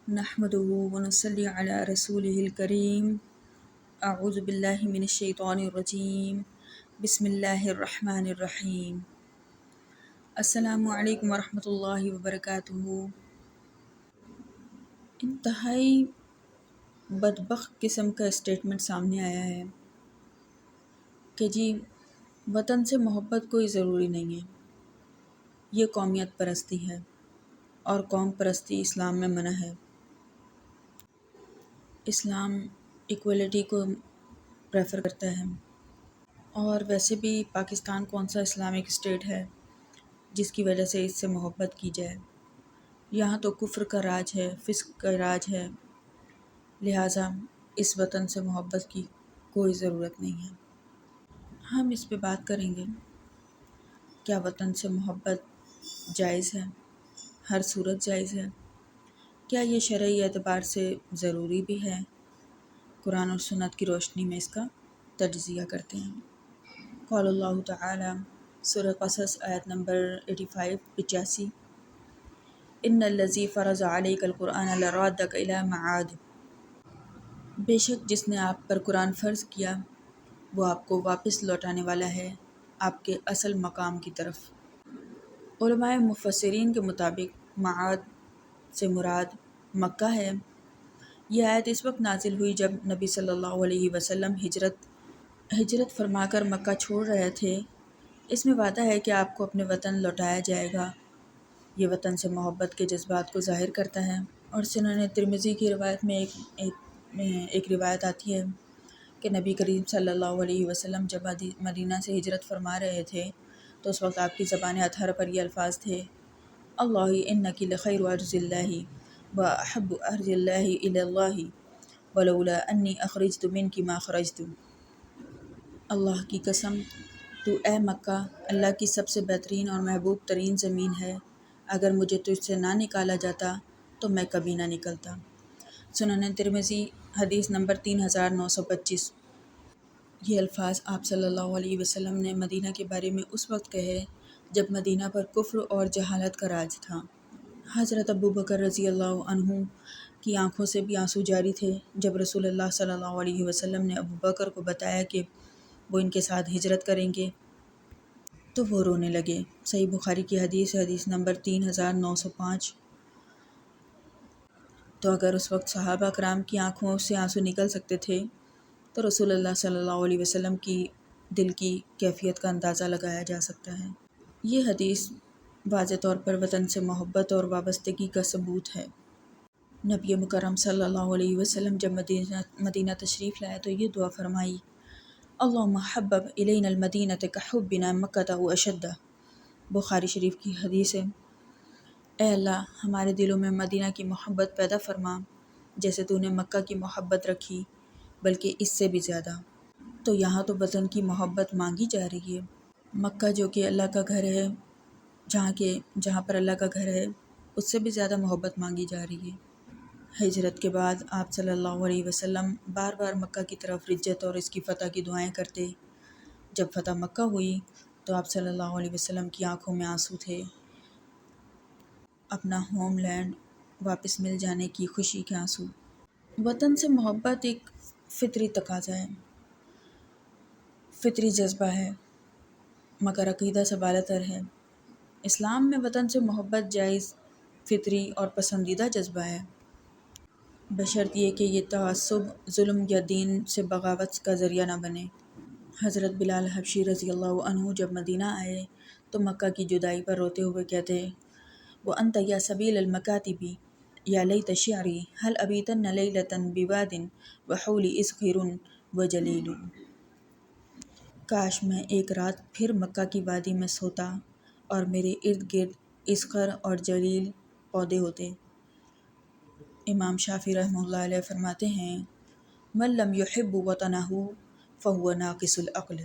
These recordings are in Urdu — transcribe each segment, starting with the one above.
نحمده ونصلي على رسوله الكريم. اعوذ باللہ من الشیطان الرجیم. بسم اللہ الرحمن الرحیم. السلام علیکم ورحمۃ اللہ وبرکاتہ. انتہائی بدبخت قسم کا اسٹیٹمنٹ سامنے آیا ہے کہ جی وطن سے محبت کوئی ضروری نہیں ہے، یہ قومیت پرستی ہے اور قوم پرستی اسلام میں منع ہے. اسلام ایکویلٹی کو پریفر کرتا ہے، اور ویسے بھی پاکستان کون سا اسلامک اسٹیٹ ہے جس کی وجہ سے اس سے محبت کی جائے. یہاں تو کفر کا راج ہے، فسق کا راج ہے، لہٰذا اس وطن سے محبت کی کوئی ضرورت نہیں ہے. ہم اس پہ بات کریں گے، کیا وطن سے محبت جائز ہے، ہر صورت جائز ہے، کیا یہ شرعی اعتبار سے ضروری بھی ہے. قرآن اور سنت کی روشنی میں اس کا تجزیہ کرتے ہیں. قال اللہ تعالی، سورہ قصص آیت نمبر 85 ان الذی فرض علیک القرآن لرادک الی معاد. بے شک جس نے آپ پر قرآن فرض کیا وہ آپ کو واپس لوٹانے والا ہے آپ کے اصل مقام کی طرف. علماء مفسرین کے مطابق معاد سے مراد مکہ ہے. یہ آیت اس وقت نازل ہوئی جب نبی صلی اللہ علیہ وسلم ہجرت فرما کر مکہ چھوڑ رہے تھے. اس میں وعدہ ہے کہ آپ کو اپنے وطن لوٹایا جائے گا. یہ وطن سے محبت کے جذبات کو ظاہر کرتا ہے. اور سنن ترمذی کی روایت میں ایک روایت آتی ہے کہ نبی کریم صلی اللہ علیہ وسلم جب مدینہ سے ہجرت فرما رہے تھے تو اس وقت آپ کی زبان اطہر پر یہ الفاظ تھے: اللہ انکی لخیر ارض اللہ و احب ارض اللہ الی اللہ ولولا انی اخرجت منک ما خرجت. اللہ کی قسم، تو اے مکہ اللہ کی سب سے بہترین اور محبوب ترین زمین ہے. اگر مجھے تجھ سے نہ نکالا جاتا تو میں کبھی نہ نکلتا. سنن ترمذی حدیث نمبر 3925. یہ الفاظ آپ صلی اللہ علیہ وسلم نے مدینہ کے بارے میں اس وقت کہے جب مدینہ پر کفر اور جہالت کا راج تھا. حضرت ابو بکر رضی اللہ عنہ کی آنکھوں سے بھی آنسو جاری تھے جب رسول اللہ صلی اللہ علیہ وسلم نے ابو بکر کو بتایا کہ وہ ان کے ساتھ ہجرت کریں گے تو وہ رونے لگے. صحیح بخاری کی حدیث نمبر 3905. تو اگر اس وقت صحابہ کرام کی آنکھوں سے آنسو نکل سکتے تھے تو رسول اللہ صلی اللہ علیہ وسلم کی دل کی کیفیت کا اندازہ لگایا جا سکتا ہے. یہ حدیث واضح طور پر وطن سے محبت اور وابستگی کا ثبوت ہے. نبی مکرم صلی اللہ علیہ وسلم جب مدینہ تشریف لائے تو یہ دعا فرمائی: اللہم حبب الینا المدینۃ کحبنا مکۃ او اشد. بخاری شریف کی حدیث ہے: اے اللہ ہمارے دلوں میں مدینہ کی محبت پیدا فرما جیسے تو نے مکہ کی محبت رکھی، بلکہ اس سے بھی زیادہ. تو یہاں تو وطن کی محبت مانگی جا رہی ہے. مکہ جو کہ اللہ کا گھر ہے، جہاں پر اللہ کا گھر ہے، اس سے بھی زیادہ محبت مانگی جا رہی ہے. ہجرت کے بعد آپ صلی اللہ علیہ وسلم بار بار مکہ کی طرف رجت اور اس کی فتح کی دعائیں کرتے. جب فتح مکہ ہوئی تو آپ صلی اللہ علیہ وسلم کی آنکھوں میں آنسو تھے. اپنا ہوم لینڈ واپس مل جانے کی خوشی کے آنسو. وطن سے محبت ایک فطری تقاضا ہے، فطری جذبہ ہے، مگر عقیدہ سے بالا تر ہے. اسلام میں وطن سے محبت جائز، فطری اور پسندیدہ جذبہ ہے، بشرط یہ کہ یہ تعصب، ظلم یا دین سے بغاوت کا ذریعہ نہ بنے. حضرت بلال حبشی رضی اللہ عنہ جب مدینہ آئے تو مکہ کی جدائی پر روتے ہوئے کہتے: وَأَنْتَ يَا سَبِيلَ الْمَكَاتِبِ يَا لَيْتَ شِعْرِي هَلْ أَبِيتَنَّ لَيْلَةً بِوَادٍ وَحَوْلِي إِذْخِرٌ وَجَلِيلٌ. کاش میں ایک رات پھر مکہ کی وادی میں سوتا اور میرے ارد گرد اذخر اور جلیل پودے ہوتے. امام شافعی رحمہ اللہ علیہ فرماتے ہیں: مَن لَمْ يُحِبُّ وَطَنَهُ فَهُوَ نَاقِصُ الْعَقْلِ.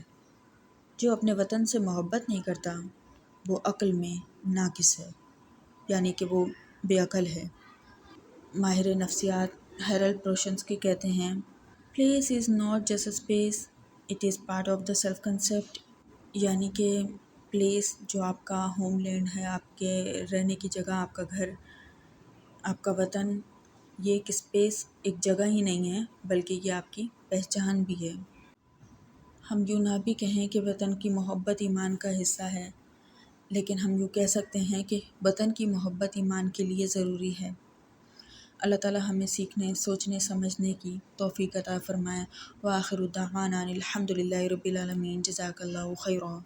جو اپنے وطن سے محبت نہیں کرتا وہ عقل میں ناقص ہے، یعنی کہ وہ بے عقل ہے. ماہر نفسیات ہیرلڈ پروشنسکی کہتے ہیں: place is not just a space, it is part of the self concept. یعنی کہ پلیس جو آپ کا ہوم لینڈ ہے، آپ کے رہنے کی جگہ، آپ کا گھر، آپ کا وطن، یہ ایک اسپیس، ایک جگہ ہی نہیں ہے، بلکہ یہ آپ کی پہچان بھی ہے۔ ہم یوں نہ بھی کہیں کہ وطن کی محبت ایمان کا حصہ ہے، لیکن ہم یوں کہہ سکتے ہیں کہ وطن کی محبت ایمان کے لیے ضروری ہے۔ اللہ تعالی ہمیں سیکھنے، سوچنے، سمجھنے کی توفیق عطا فرمائے۔ وآخر دعوانا الحمد للہ رب العالمین۔ جزاک اللہ خیرا۔